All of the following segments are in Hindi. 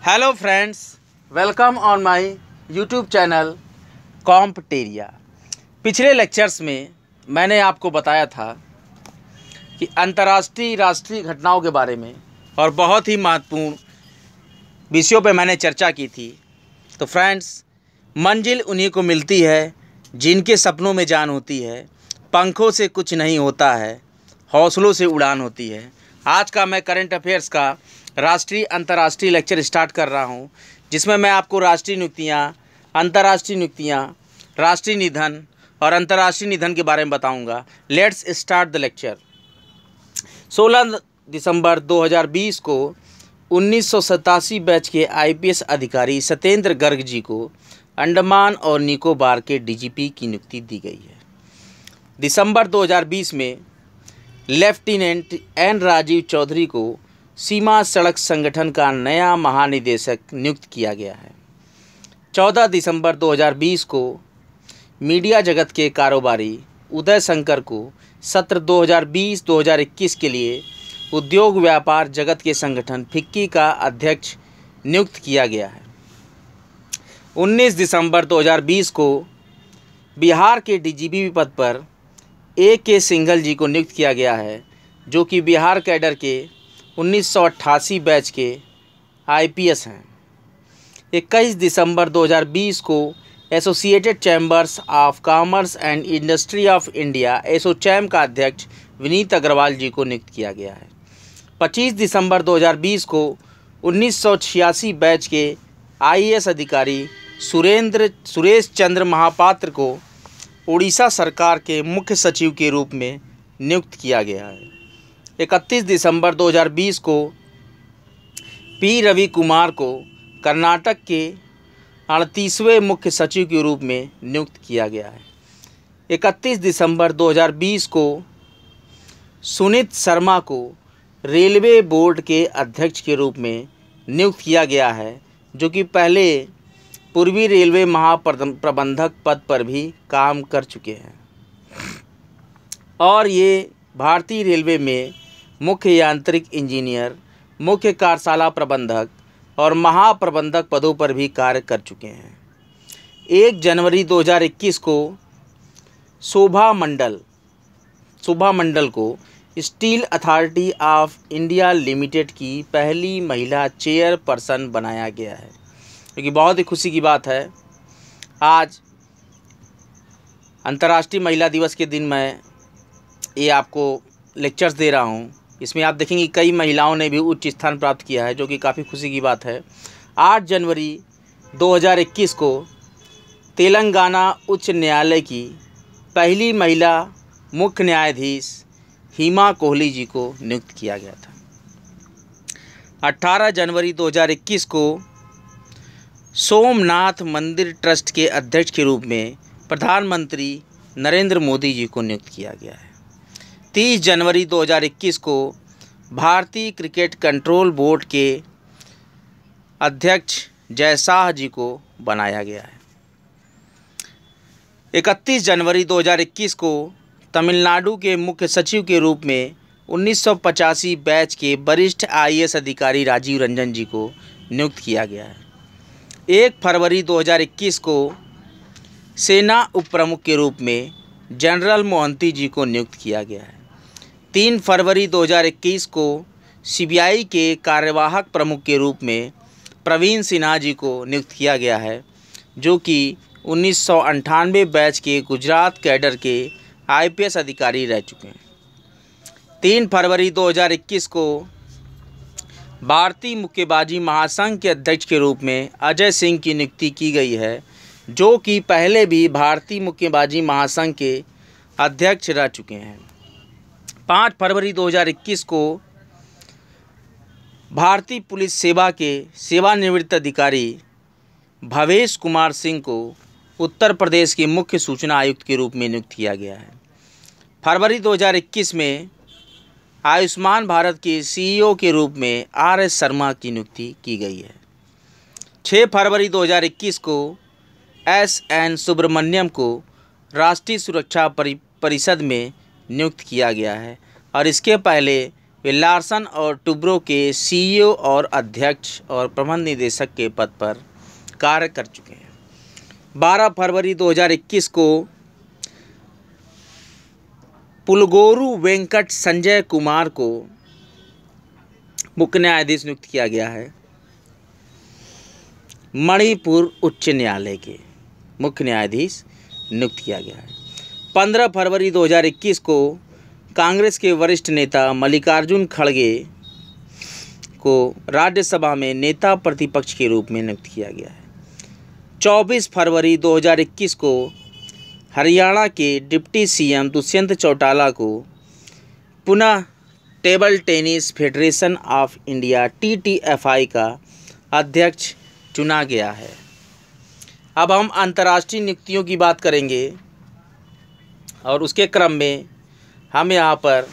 Hello friends, welcome on my YouTube channel कॉम्पटेरिया। पिछले लेक्चर्स में मैंने आपको बताया था कि अंतर्राष्ट्रीय राष्ट्रीय घटनाओं के बारे में और बहुत ही महत्वपूर्ण विषयों पर मैंने चर्चा की थी। तो फ्रेंड्स, मंजिल उन्हीं को मिलती है जिनके सपनों में जान होती है, पंखों से कुछ नहीं होता है, हौसलों से उड़ान होती है। आज का मैं करंट अफेयर्स का राष्ट्रीय अंतर्राष्ट्रीय लेक्चर स्टार्ट कर रहा हूं, जिसमें मैं आपको राष्ट्रीय नियुक्तियां, अंतर्राष्ट्रीय नियुक्तियां, राष्ट्रीय निधन और अंतर्राष्ट्रीय निधन के बारे में बताऊंगा। Let's start the lecture. 16 दिसंबर 2020 को 1987 बैच के आईपीएस अधिकारी सत्येंद्र गर्ग जी को अंडमान और निकोबार के डीजीपी की नियुक्ति दी गई है। दिसंबर 2020 में लेफ्टिनेंट एन राजीव चौधरी को सीमा सड़क संगठन का नया महानिदेशक नियुक्त किया गया है। 14 दिसंबर 2020 को मीडिया जगत के कारोबारी उदय शंकर को सत्र 2020-2021 के लिए उद्योग व्यापार जगत के संगठन फिक्की का अध्यक्ष नियुक्त किया गया है। 19 दिसंबर 2020 को बिहार के डीजीपी पद पर ए.के. सिंघल जी को नियुक्त किया गया है, जो कि बिहार कैडर के 1988 बैच के आईपीएस हैं। 21 दिसंबर 2020 को associated chambers of commerce and industry of India ASSOCHAM का अध्यक्ष विनीत अग्रवाल जी को नियुक्त किया गया है। 25 दिसंबर 2020 को 1986 बैच के आईएएस अधिकारी सुरेश चंद्र महापात्र को उड़ीसा सरकार के मुख्य सचिव के रूप में नियुक्त किया गया है। 31 दिसंबर 2020 को पी रवि कुमार को कर्नाटक के 38वें मुख्य सचिव के रूप में नियुक्त किया गया है। 31 दिसंबर 2020 को सुनीत शर्मा को रेलवे बोर्ड के अध्यक्ष के रूप में नियुक्त किया गया है, जो कि पहले पूर्वी रेलवे महाप्रबंधक पद पर भी काम कर चुके हैं और ये भारतीय रेलवे में मुख्य यांत्रिक इंजीनियर, मुख्य कार्यशाला प्रबंधक और महाप्रबंधक पदों पर भी कार्य कर चुके हैं। 1 जनवरी 2021 को शोभा मंडल को steel authority of India limited की पहली महिला चेयरपर्सन बनाया गया है, क्योंकि बहुत ही खुशी की बात है। आज अंतर्राष्ट्रीय महिला दिवस के दिन मैं ये आपको लेक्चर्स दे रहा हूँ। इसमें आप देखेंगे कई महिलाओं ने भी उच्च स्थान प्राप्त किया है, जो कि काफ़ी खुशी की बात है। 8 जनवरी 2021 को तेलंगाना उच्च न्यायालय की पहली महिला मुख्य न्यायाधीश हिमा कोहली जी को नियुक्त किया गया था। 18 जनवरी 2021 को सोमनाथ मंदिर ट्रस्ट के अध्यक्ष के रूप में प्रधानमंत्री नरेंद्र मोदी जी को नियुक्त किया गया है। 30 जनवरी 2021 को भारतीय क्रिकेट कंट्रोल बोर्ड के अध्यक्ष जय शाह जी को बनाया गया है। 31 जनवरी 2021 को तमिलनाडु के मुख्य सचिव के रूप में 1985 बैच के वरिष्ठ आईएएस अधिकारी राजीव रंजन जी को नियुक्त किया गया है। 1 फरवरी 2021 को सेना उपप्रमुख के रूप में जनरल मोहंती जी को नियुक्त किया गया है। 3 फरवरी 2021 को सीबीआई के कार्यवाहक प्रमुख के रूप में प्रवीण सिन्हा जी को नियुक्त किया गया है, जो कि 1998 बैच के गुजरात कैडर के आईपीएस अधिकारी रह चुके हैं। 3 फरवरी 2021 को भारतीय मुक्केबाजी महासंघ के अध्यक्ष के रूप में अजय सिंह की नियुक्ति की गई है, जो कि पहले भी भारतीय मुक्केबाजी महासंघ के अध्यक्ष रह चुके हैं। 5 फरवरी 2021 को भारतीय पुलिस सेवा के सेवानिवृत्त अधिकारी भवेश कुमार सिंह को उत्तर प्रदेश के मुख्य सूचना आयुक्त के रूप में नियुक्त किया गया है। फरवरी 2021 में आयुष्मान भारत के सीईओ के रूप में आर.एस. शर्मा की नियुक्ति की गई है। 6 फरवरी 2021 को एस.एन. सुब्रमण्यम को राष्ट्रीय सुरक्षा परिषद में नियुक्त किया गया है और इसके पहले वे लार्सन और टुब्रो के सीईओ और अध्यक्ष और प्रबंध निदेशक के पद पर कार्य कर चुके हैं। 12 फरवरी 2021 को पुलगोरु वेंकट संजय कुमार को मुख्य न्यायाधीश नियुक्त किया गया है। मणिपुर उच्च न्यायालय के मुख्य न्यायाधीश नियुक्त किया गया है। 15 फरवरी 2021 को कांग्रेस के वरिष्ठ नेता मल्लिकार्जुन खड़गे को राज्यसभा में नेता प्रतिपक्ष के रूप में नियुक्त किया गया है। 24 फरवरी 2021 को हरियाणा के डिप्टी सीएम दुष्यंत चौटाला को पुनः table tennis federation of India TTFI का अध्यक्ष चुना गया है। अब हम अंतर्राष्ट्रीय नियुक्तियों की बात करेंगे और उसके क्रम में हम यहाँ पर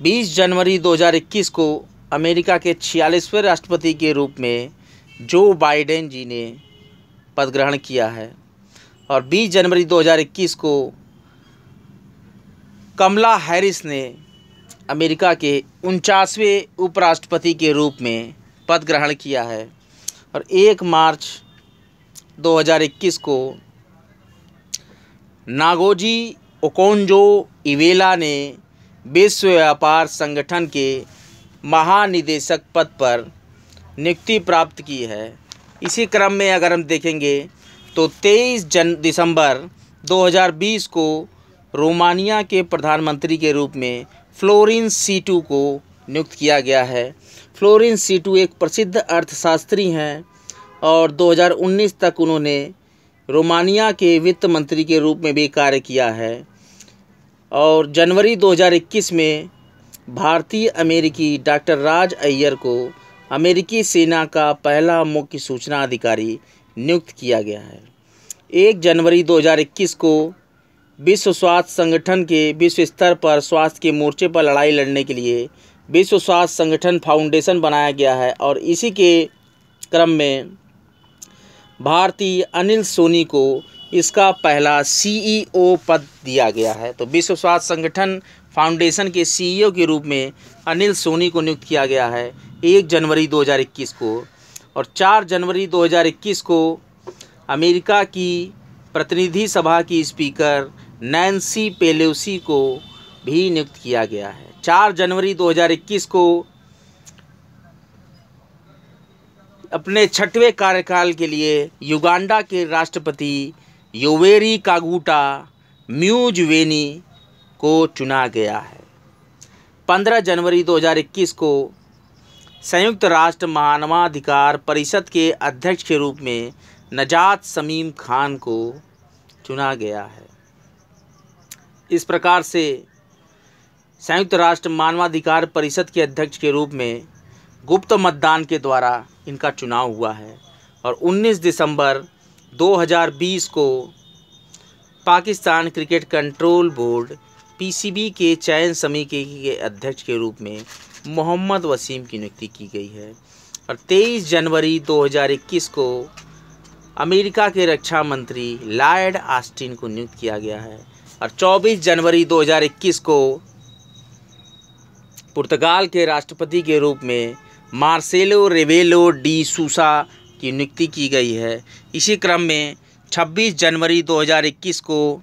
20 जनवरी 2021 को अमेरिका के 46वें राष्ट्रपति के रूप में जो बाइडेन जी ने पद ग्रहण किया है और 20 जनवरी 2021 को कमला हैरिस ने अमेरिका के 49वें उपराष्ट्रपति के रूप में पद ग्रहण किया है और 1 मार्च 2021 को नागोजी ओकोंजो-इवेला ने विश्व व्यापार संगठन के महानिदेशक पद पर नियुक्ति प्राप्त की है। इसी क्रम में अगर हम देखेंगे तो 23 दिसंबर 2020 को रोमानिया के प्रधानमंत्री के रूप में फ्लोरिन सीटू को नियुक्त किया गया है। फ्लोरिन सीटू एक प्रसिद्ध अर्थशास्त्री हैं और 2019 तक उन्होंने रोमानिया के वित्त मंत्री के रूप में भी कार्य किया है और जनवरी 2021 में भारतीय अमेरिकी डॉक्टर राज अय्यर को अमेरिकी सेना का पहला मुख्य सूचना अधिकारी नियुक्त किया गया है। 1 जनवरी 2021 को विश्व स्वास्थ्य संगठन के विश्व स्तर पर स्वास्थ्य के मोर्चे पर लड़ाई लड़ने के लिए विश्व स्वास्थ्य संगठन फाउंडेशन बनाया गया है और इसी के क्रम में भारतीय अनिल सोनी को इसका पहला CEO पद दिया गया है। तो विश्व स्वास्थ्य संगठन फाउंडेशन के CEO के रूप में अनिल सोनी को नियुक्त किया गया है 1 जनवरी 2021 को और 4 जनवरी 2021 को अमेरिका की प्रतिनिधि सभा की स्पीकर नैन्सी पेलोसी को भी नियुक्त किया गया है। 4 जनवरी 2021 को अपने 6वें कार्यकाल के लिए युगांडा के राष्ट्रपति योवेरी कागुटा म्यूजवेनी को चुना गया है। 15 जनवरी 2021 को संयुक्त राष्ट्र मानवाधिकार परिषद के अध्यक्ष के रूप में नजात समीम खान को चुना गया है। इस प्रकार से संयुक्त राष्ट्र मानवाधिकार परिषद के अध्यक्ष के रूप में गुप्त मतदान के द्वारा इनका चुनाव हुआ है और 19 दिसंबर 2020 को Pakistan cricket control board PCB के चयन समिति के अध्यक्ष के रूप में मोहम्मद वसीम की नियुक्ति की गई है और 23 जनवरी 2021 को अमेरिका के रक्षा मंत्री लॉयड ऑस्टिन को नियुक्त किया गया है और 24 जनवरी 2021 को पुर्तगाल के राष्ट्रपति के रूप में मार्सेलो रेबेलो डी सूसा की नियुक्ति की गई है। इसी क्रम में 26 जनवरी 2021 को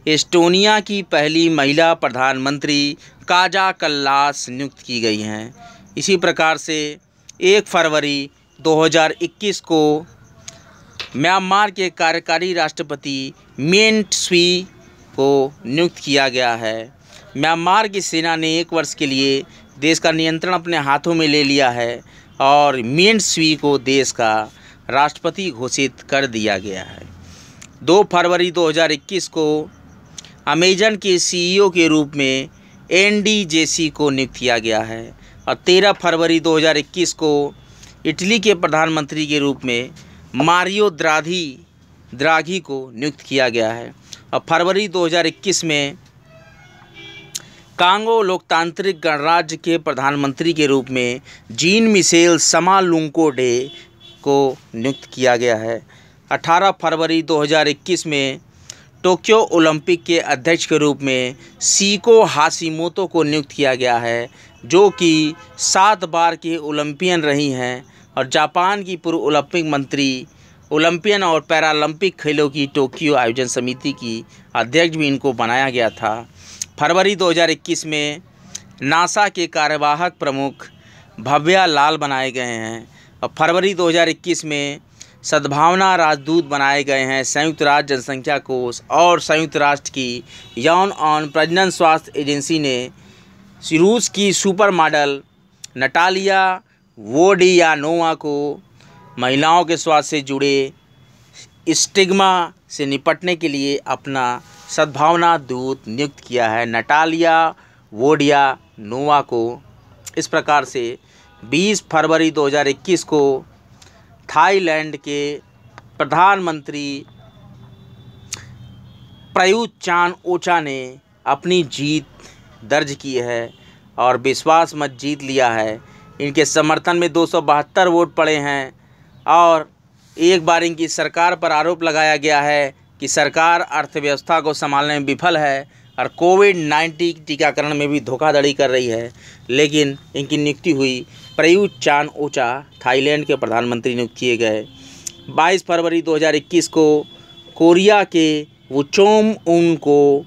एस्टोनिया की पहली महिला प्रधानमंत्री काजा कल्लास नियुक्त की गई हैं। इसी प्रकार से 1 फरवरी 2021 को म्यांमार के कार्यकारी राष्ट्रपति मिंट स्वी को नियुक्त किया गया है। म्यांमार की सेना ने 1 वर्ष के लिए देश का नियंत्रण अपने हाथों में ले लिया है और मिंट स्वी को देश का राष्ट्रपति घोषित कर दिया गया है। 2 फरवरी 2021 को अमेजन के CEO के रूप में एंडी जेसी को नियुक्त किया गया है और 13 फरवरी 2021 को इटली के प्रधानमंत्री के रूप में मारियो द्राघी को नियुक्त किया गया है और फरवरी 2021 में कांगो लोकतांत्रिक गणराज्य के प्रधानमंत्री के रूप में जीन मिशेल समालुंकोडे को नियुक्त किया गया है। 18 फरवरी 2021 में टोक्यो ओलंपिक के अध्यक्ष के रूप में सीको हाशिमोतो को नियुक्त किया गया है जो कि 7 बार की ओलंपियन रही हैं और जापान की पूर्व ओलंपिक मंत्री, ओलंपियन और पैरालंपिक खेलों की टोक्यो आयोजन समिति की अध्यक्ष भी इनको बनाया गया था। फरवरी 2021 में नासा के कार्यवाहक प्रमुख भव्या लाल बनाए गए हैं और फरवरी 2021 में सद्भावना राजदूत बनाए गए हैं संयुक्त राष्ट्र जनसंख्या कोष और संयुक्त राष्ट्र की यौन और प्रजनन स्वास्थ्य एजेंसी ने रूस की सुपर मॉडल नटालिया वोडियानोवा को महिलाओं के स्वास्थ्य से जुड़े स्टिग्मा से निपटने के लिए अपना सद्भावना दूत नियुक्त किया है। नटालिया वोडियानोवा को इस प्रकार से 20 फरवरी 2021 को थाईलैंड के प्रधानमंत्री प्रयुत चान-ओचा ने अपनी जीत दर्ज की है और विश्वास मत जीत लिया है। इनके समर्थन में 272 वोट पड़े हैं और एक बार इनकी सरकार पर आरोप लगाया गया है कि सरकार अर्थव्यवस्था को संभालने में विफल है और कोविड-19 टीकाकरण में भी धोखाधड़ी कर रही है। लेकिन इनकी नियुक्ति हुई, प्रयुत चान-ओचा थाईलैंड के प्रधानमंत्री नियुक्त किए गए। 22 फरवरी 2021 को कोरिया के वुचोम-उन को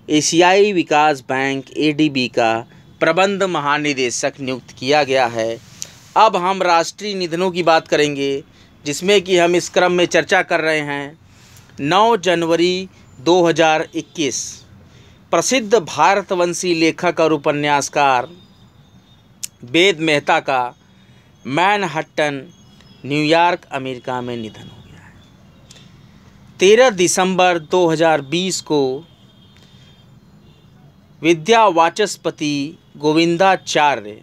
एशियाई विकास बैंक ADB का प्रबंध महानिदेशक नियुक्त किया गया है। अब हम राष्ट्रीय निधनों की बात करेंगे, जिसमें कि हम इस क्रम में चर्चा कर रहे हैं। 9 जनवरी 2021 प्रसिद्ध भारतवंशी लेखक और उपन्यासकार वेद मेहता का मैनहट्टन, न्यूयॉर्क, अमेरिका में निधन हो गया है। 13 दिसंबर 2020 को विद्या वाचस्पति गोविंदाचार्य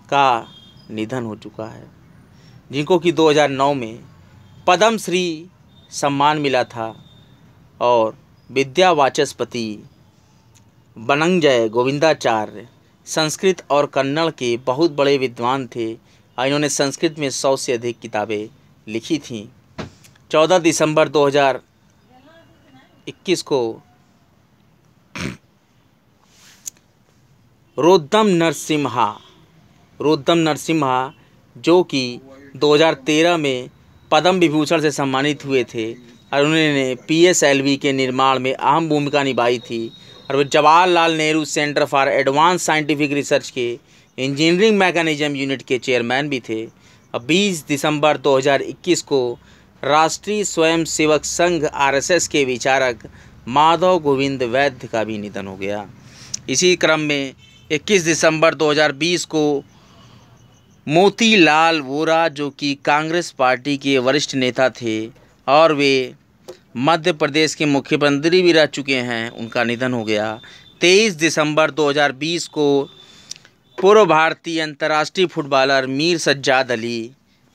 का निधन हो चुका है, जिनको कि 2009 में पद्म श्री सम्मान मिला था और विद्या वाचस्पति बनंजय गोविंदाचार्य संस्कृत और कन्नड़ के बहुत बड़े विद्वान थे और इन्होंने संस्कृत में 100 से अधिक किताबें लिखी थीं। 14 दिसंबर 2021 को रोद्दम नरसिम्हा जो कि 2013 में पद्म विभूषण से सम्मानित हुए थे और उन्होंने PSLV के निर्माण में अहम भूमिका निभाई थी और वे Jawaharlal Nehru centre for advance scientific research के इंजीनियरिंग मैकेनिज्म यूनिट के चेयरमैन भी थे। और 20 दिसंबर 2021 को राष्ट्रीय स्वयंसेवक संघ RSS के विचारक माधव गोविंद वैद्य का भी निधन हो गया। इसी क्रम में 21 दिसंबर 2020 को मोतीलाल वोरा, जो कि कांग्रेस पार्टी के वरिष्ठ नेता थे और वे मध्य प्रदेश के मुख्यमंत्री भी रह चुके हैं, उनका निधन हो गया। 23 दिसंबर 2020 को पूर्व भारतीय अंतर्राष्ट्रीय फुटबॉलर मीर सज्जाद अली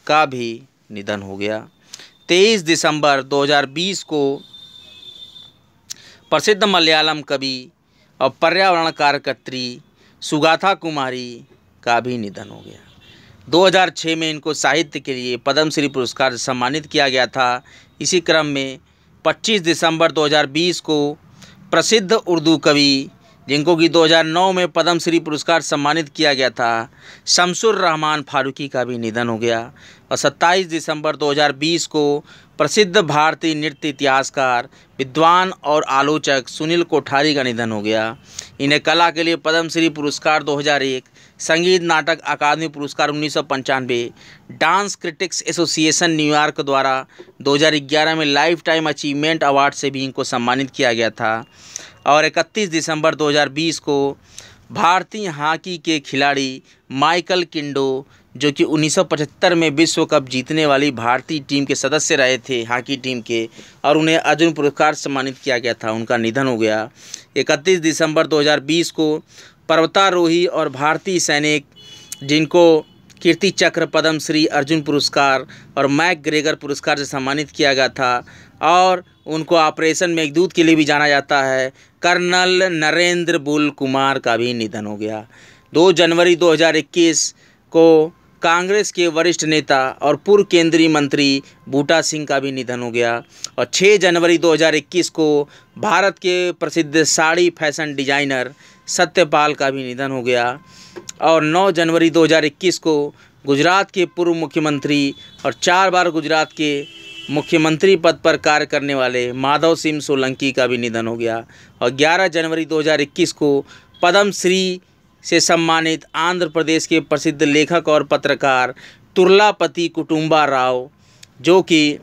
का भी निधन हो गया। 23 दिसंबर 2020 को प्रसिद्ध मलयालम कवि और पर्यावरण कार्यकर्त्री सुगाथा कुमारी का भी निधन हो गया। 2006 में इनको साहित्य के लिए पद्मश्री पुरस्कार से सम्मानित किया गया था। इसी क्रम में 25 दिसंबर 2020 को प्रसिद्ध उर्दू कवि, जिनको कि 2009 में पद्मश्री पुरस्कार सम्मानित किया गया था, शमसुर रहमान फारूकी का भी निधन हो गया। और 27 दिसंबर 2020 को प्रसिद्ध भारतीय नृत्य इतिहासकार, विद्वान और आलोचक सुनील कोठारी का निधन हो गया। इन्हें कला के लिए पद्मश्री पुरस्कार 2001, संगीत नाटक अकादमी पुरस्कार 1995, डांस क्रिटिक्स एसोसिएशन न्यूयॉर्क द्वारा 2011 में लाइफ टाइम अचीवमेंट अवार्ड से भी इनको सम्मानित किया गया था। और 31 दिसंबर 2020 को भारतीय हॉकी के खिलाड़ी माइकल किंडो, जो कि 1975 में विश्व कप जीतने वाली भारतीय टीम के सदस्य रहे थे हॉकी टीम के, और उन्हें अर्जुन पुरस्कार सम्मानित किया गया था, उनका निधन हो गया। 31 दिसंबर 2020 को पर्वतारोही और भारतीय सैनिक, जिनको कीर्ति चक्र, पद्मश्री, अर्जुन पुरस्कार और मैकग्रेगर पुरस्कार से सम्मानित किया गया था और उनको ऑपरेशन मेघदूत के लिए भी जाना जाता है, कर्नल नरेंद्र बुल कुमार का भी निधन हो गया। 2 जनवरी 2021 को कांग्रेस के वरिष्ठ नेता और पूर्व केंद्रीय मंत्री बूटा सिंह का भी निधन हो गया। और 6 जनवरी 2021 को भारत के प्रसिद्ध साड़ी फैशन डिजाइनर सत्यपाल का भी निधन हो गया। और 9 जनवरी 2021 को गुजरात के पूर्व मुख्यमंत्री और 4 बार गुजरात के मुख्यमंत्री पद पर कार्य करने वाले माधव सिंह सोलंकी का भी निधन हो गया। और 11 जनवरी 2021 को पद्म श्री से सम्मानित आंध्र प्रदेश के प्रसिद्ध लेखक और पत्रकार तुर्लापति कुटुंबा राव, जो कि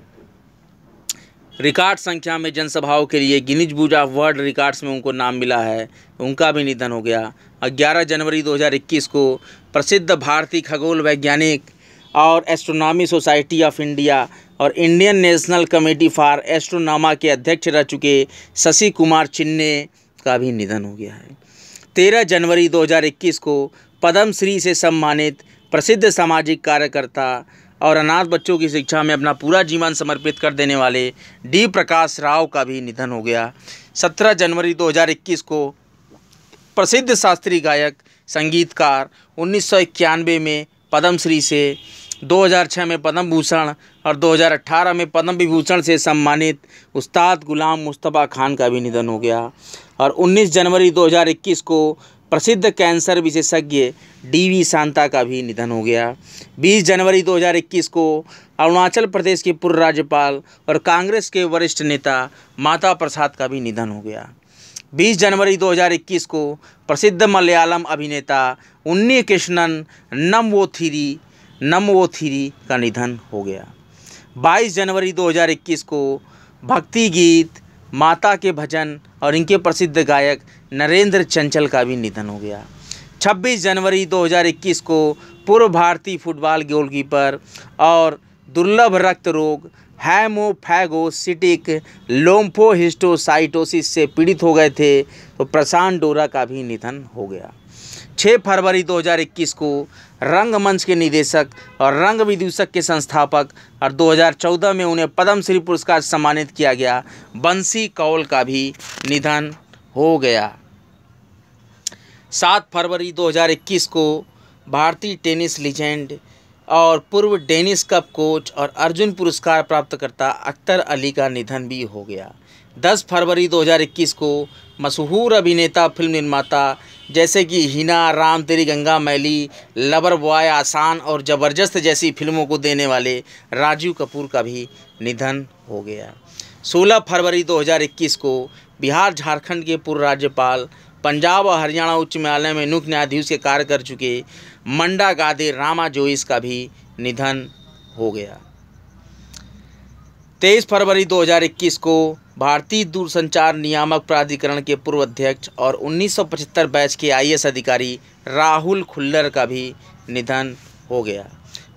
रिकॉर्ड संख्या में जनसभाओं के लिए Guinness book of world records में उनको नाम मिला है, उनका भी निधन हो गया। और 11 जनवरी 2021 को प्रसिद्ध भारतीय खगोल वैज्ञानिक और एस्ट्रोनॉमी सोसाइटी ऑफ इंडिया और इंडियन नेशनल कमेटी फॉर एस्ट्रोनॉमा के अध्यक्ष रह चुके शशि कुमार चिन्ने का भी निधन हो गया है। 13 जनवरी 2021 को पद्म श्री से सम्मानित प्रसिद्ध सामाजिक कार्यकर्ता और अनाथ बच्चों की शिक्षा में अपना पूरा जीवन समर्पित कर देने वाले डी प्रकाश राव का भी निधन हो गया। 17 जनवरी 2021 को प्रसिद्ध शास्त्रीय गायक संगीतकार 1991 में पद्म श्री से, 2006 में पद्म भूषण और 2018 में पद्म विभूषण से सम्मानित उस्ताद गुलाम मुस्तफ़ा खान का भी निधन हो गया। और 19 जनवरी 2021 को प्रसिद्ध कैंसर विशेषज्ञ डी.वी. शांता का भी निधन हो गया। 20 जनवरी 2021 को अरुणाचल प्रदेश के पूर्व राज्यपाल और कांग्रेस के वरिष्ठ नेता माता प्रसाद का भी निधन हो गया। 20 जनवरी 2021 को प्रसिद्ध मलयालम अभिनेता उन्नी कृष्णन नम्वोथिरी का निधन हो गया। 22 जनवरी 2021 को भक्ति गीत, माता के भजन और इनके प्रसिद्ध गायक नरेंद्र चंचल का भी निधन हो गया। 26 जनवरी 2021 को पूर्व भारतीय फुटबॉल गोलकीपर और दुर्लभ रक्त रोग हेमोफैगोसिटिक लिम्फोहिस्टोसाइटोसिस से पीड़ित हो गए थे तो प्रशांत डोरा का भी निधन हो गया। 6 फरवरी 2021 को रंगमंच के निदेशक और रंग विदूषक के संस्थापक और 2014 में उन्हें पद्मश्री पुरस्कार से सम्मानित किया गया बंसी कौल का भी निधन हो गया। 7 फरवरी 2021 को भारतीय टेनिस लीजेंड और पूर्व डेनिस कप कोच और अर्जुन पुरस्कार प्राप्तकर्ता अख्तर अली का निधन भी हो गया। 10 फरवरी 2021 को मशहूर अभिनेता फिल्म निर्माता जैसे कि हिना, राम तेरी गंगा मैली, लवर बॉय, आसान और ज़बरदस्त जैसी फिल्मों को देने वाले राजीव कपूर का भी निधन हो गया। 16 फरवरी 2021 को बिहार झारखंड के पूर्व राज्यपाल, पंजाब और हरियाणा उच्च न्यायालय में मुख्य न्यायाधीश के कार्य कर चुके मंडा गादे रामा जोइस का भी निधन हो गया। 23 फरवरी 2021 को भारतीय दूरसंचार नियामक प्राधिकरण के पूर्व अध्यक्ष और 1975 बैच के आईएएस अधिकारी राहुल खुल्लर का भी निधन हो गया।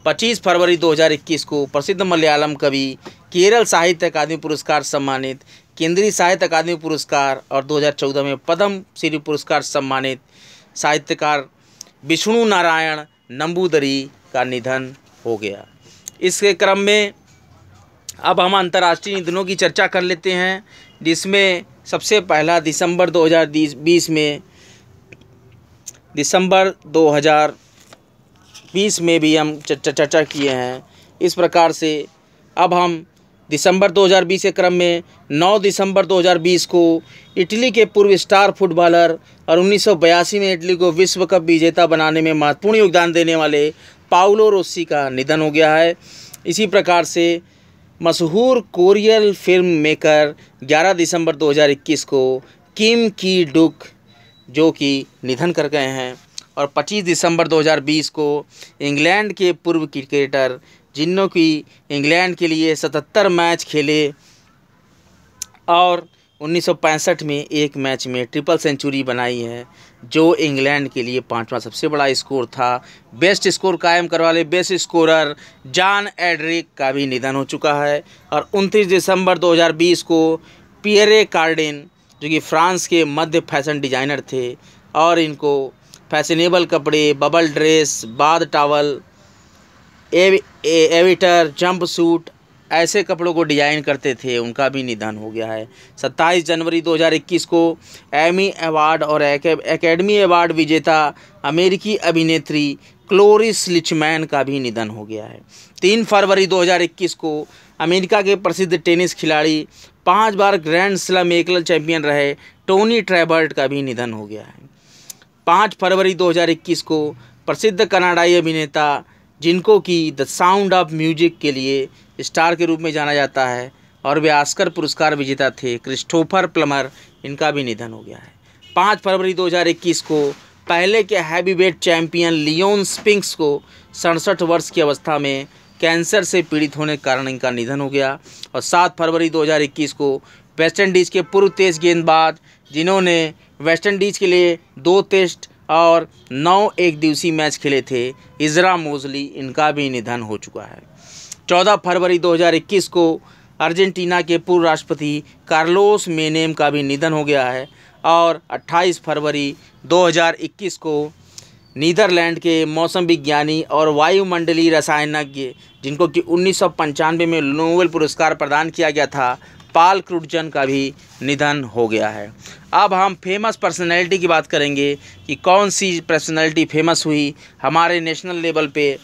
25 फरवरी 2021 को प्रसिद्ध मलयालम कवि, केरल साहित्य अकादमी पुरस्कार सम्मानित, केंद्रीय साहित्य अकादमी पुरस्कार और 2014 में पद्म श्री पुरस्कार सम्मानित साहित्यकार विष्णु नारायण नंबूदरी का निधन हो गया। इसके क्रम में अब हम अंतर्राष्ट्रीय निधनों की चर्चा कर लेते हैं, जिसमें सबसे पहला दिसंबर 2020 में भी हम चर्चा किए हैं। इस प्रकार से अब हम दिसंबर 2020 के क्रम में 9 दिसंबर 2020 को इटली के पूर्व स्टार फुटबॉलर और 1982 में इटली को विश्व कप विजेता बनाने में महत्वपूर्ण योगदान देने वाले पाउलो रोसी का निधन हो गया है। इसी प्रकार से मशहूर कोरियल फिल्म मेकर 11 दिसंबर 2021 को किम की डुक जो कि निधन कर गए हैं। और 25 दिसंबर 2020 को इंग्लैंड के पूर्व क्रिकेटर जिन्हों की इंग्लैंड के लिए 77 मैच खेले और 1965 में एक मैच में ट्रिपल सेंचुरी बनाई है, जो इंग्लैंड के लिए 5वां सबसे बड़ा स्कोर था। बेस्ट स्कोर कायम करने वाले बेस्ट स्कोरर जॉन एड्रिक का भी निधन हो चुका है। और 29 दिसंबर 2020 को पियरे कार्डिन जो कि फ्रांस के मध्य फैशन डिजाइनर थे और इनको फैशनेबल कपड़े, बबल ड्रेस, बाथ टॉवल, एविटर, जंप सूट ऐसे कपड़ों को डिजाइन करते थे, उनका भी निधन हो गया है। 27 जनवरी 2021 को एमी अवार्ड और एकेडमी अवार्ड विजेता अमेरिकी अभिनेत्री क्लोरिस लिचमैन का भी निधन हो गया है। 3 फरवरी 2021 को अमेरिका के प्रसिद्ध टेनिस खिलाड़ी, 5 बार ग्रैंड स्लैम एकल चैंपियन रहे टोनी ट्रेबर्ट का भी निधन हो गया है। 5 फरवरी 2021 को प्रसिद्ध कनाडाई अभिनेता जिनको कि द साउंड ऑफ म्यूजिक के लिए स्टार के रूप में जाना जाता है और वे ऑस्कर पुरस्कार विजेता थे, क्रिस्टोफर प्लमर, इनका भी निधन हो गया है। 5 फरवरी 2021 को पहले के हैवीवेट चैंपियन लियोन स्पिंक्स को 67 वर्ष की अवस्था में कैंसर से पीड़ित होने के कारण इनका निधन हो गया। और 7 फरवरी 2021 को वेस्ट इंडीज़ के पूर्व तेज गेंदबाज जिन्होंने वेस्ट इंडीज़ के लिए 2 टेस्ट और 9 एकदिवसीय मैच खेले थे, इज़रा मोज़ली, इनका भी निधन हो चुका है। 14 फरवरी 2021 को अर्जेंटीना के पूर्व राष्ट्रपति कार्लोस मेनेम का भी निधन हो गया है। और 28 फरवरी 2021 को नीदरलैंड के मौसम विज्ञानी और वायुमंडलीय रसायनज्ञ जिनको कि 1995 में नोबेल पुरस्कार प्रदान किया गया था, पाल क्रुटजन का भी निधन हो गया है। अब हम फेमस पर्सनैलिटी की बात करेंगे कि कौन सी पर्सनैलिटी फेमस हुई हमारे नेशनल लेवल पे,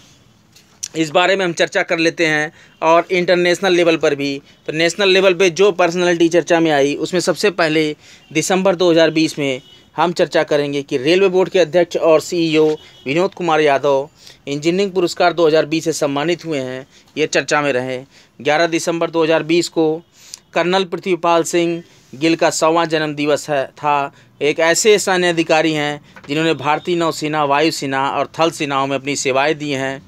इस बारे में हम चर्चा कर लेते हैं। और इंटरनेशनल लेवल पर भी, तो नेशनल लेवल पे जो पर्सनैलिटी चर्चा में आई उसमें सबसे पहले दिसंबर 2020 में हम चर्चा करेंगे कि रेलवे बोर्ड के अध्यक्ष और सीईओ विनोद कुमार यादव इंजीनियरिंग पुरस्कार 2020 से सम्मानित हुए हैं, ये चर्चा में रहे। 11 दिसंबर 2020 को कर्नल पृथ्वीपाल सिंह गिल का 100वां जन्मदिवस था। एक ऐसे सैन्य अधिकारी हैं जिन्होंने भारतीय नौसेना, वायुसेना और थल सेनाओं में अपनी सेवाएं दी हैं।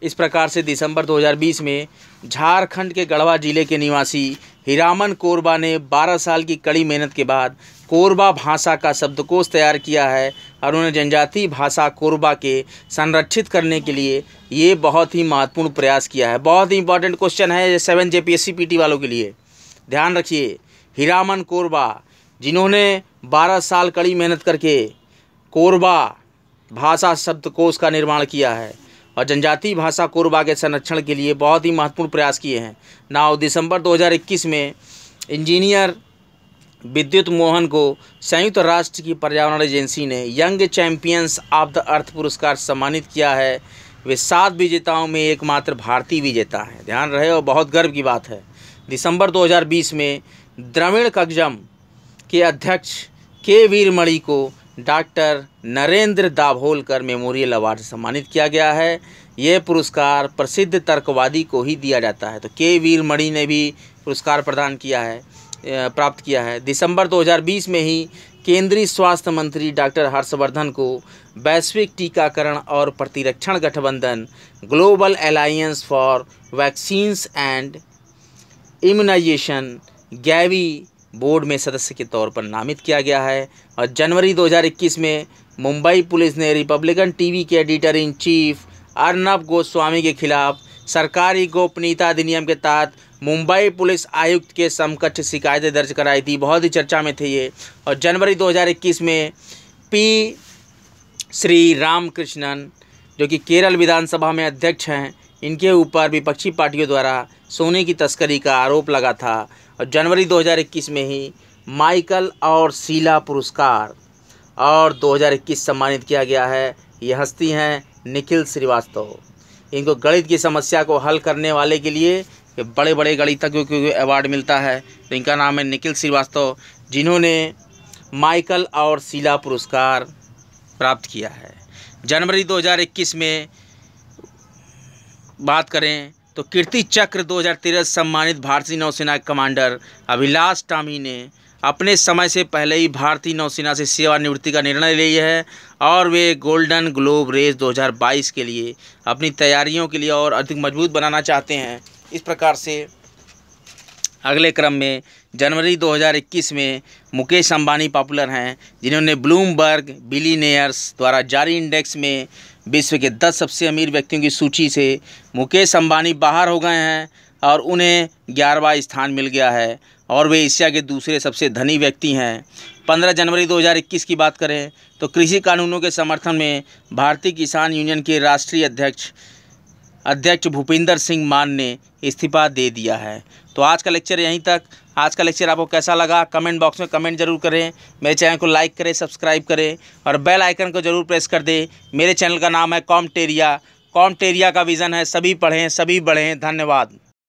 इस प्रकार से दिसंबर 2020 में झारखंड के गढ़वा जिले के निवासी हीरामन कोरबा ने 12 साल की कड़ी मेहनत के बाद कोरबा भाषा का शब्दकोश तैयार किया है और उन्होंने जनजातीय भाषा कोरबा के संरक्षित करने के लिए ये बहुत ही महत्वपूर्ण प्रयास किया है। बहुत ही इंपॉर्टेंट क्वेश्चन है 7 JPSC PT वालों के लिए, ध्यान रखिए। हीरामन कोरबा जिन्होंने 12 साल कड़ी मेहनत करके कोरबा भाषा शब्दकोश का निर्माण किया है और जनजातीय भाषा कोरबा के संरक्षण के लिए बहुत ही महत्वपूर्ण प्रयास किए हैं। 9 दिसंबर 2021 में इंजीनियर विद्युत मोहन को संयुक्त राष्ट्र की पर्यावरण एजेंसी ने young champions of the earth पुरस्कार सम्मानित किया है। वे 7 विजेताओं में एकमात्र भारतीय विजेता हैं, ध्यान रहे, और बहुत गर्व की बात है। दिसंबर 2020 में द्रविड़ कग्जम के अध्यक्ष के वीरमणि को doctor Narendra Dabholkar memorial award से सम्मानित किया गया है। यह पुरस्कार प्रसिद्ध तर्कवादी को ही दिया जाता है, तो के वीरमणि ने भी पुरस्कार प्राप्त किया है। दिसंबर 2020 में ही केंद्रीय स्वास्थ्य मंत्री डॉक्टर हर्षवर्धन को वैश्विक टीकाकरण और प्रतिरक्षण गठबंधन global alliance for vaccines and immunisation Gavi board में सदस्य के तौर पर नामित किया गया है। और जनवरी 2021 में मुंबई पुलिस ने रिपब्लिकन टीवी के editor in chief Arnab Goswami के खिलाफ सरकारी गोपनीयता अधिनियम के तहत मुंबई पुलिस आयुक्त के समकक्ष शिकायतें दर्ज कराई थी, बहुत ही चर्चा में थे ये। और जनवरी 2021 में पी श्री रामकृष्णन जो कि केरल विधानसभा में अध्यक्ष हैं, इनके ऊपर विपक्षी पार्टियों द्वारा सोने की तस्करी का आरोप लगा था। और जनवरी 2021 में ही माइकल और शीला पुरस्कार और 2021 सम्मानित किया गया है। ये हस्ती हैं निखिल श्रीवास्तव। इनको गणित की समस्या को हल करने वाले के लिए बड़े बड़े गणितज्ञों को अवार्ड मिलता है, तो इनका नाम है निखिल श्रीवास्तव, जिन्होंने माइकल और शीला पुरस्कार प्राप्त किया है। जनवरी 2021 में बात करें तो कीर्ति चक्र 2013 सम्मानित भारतीय नौसेना के कमांडर अभिलाष टामी ने अपने समय से पहले ही भारतीय नौसेना से सेवानिवृत्ति का निर्णय लिया है और वे गोल्डन ग्लोब रेस 2022 के लिए अपनी तैयारियों के लिए और अधिक मजबूत बनाना चाहते हैं। इस प्रकार से अगले क्रम में जनवरी 2021 में मुकेश अंबानी पॉपुलर हैं, जिन्होंने ब्लूमबर्ग बिलियनियर्स द्वारा जारी इंडेक्स में विश्व के 10 सबसे अमीर व्यक्तियों की सूची से मुकेश अंबानी बाहर हो गए हैं और उन्हें 11वां स्थान मिल गया है और वे एशिया के दूसरे सबसे धनी व्यक्ति हैं। 15 जनवरी 2021 की बात करें तो कृषि कानूनों के समर्थन में भारतीय किसान यूनियन के राष्ट्रीय अध्यक्ष भूपिंदर सिंह मान ने इस्तीफा दे दिया है। तो आज का लेक्चर यहीं तक। आज का लेक्चर आपको कैसा लगा कमेंट बॉक्स में कमेंट जरूर करें। मेरे चैनल को लाइक करें, सब्सक्राइब करें और बेल आइकन को जरूर प्रेस कर दें। मेरे चैनल का नाम है कॉम्पटेरिया। कॉम्पटेरिया का विज़न है सभी पढ़ें सभी बढ़ें। धन्यवाद।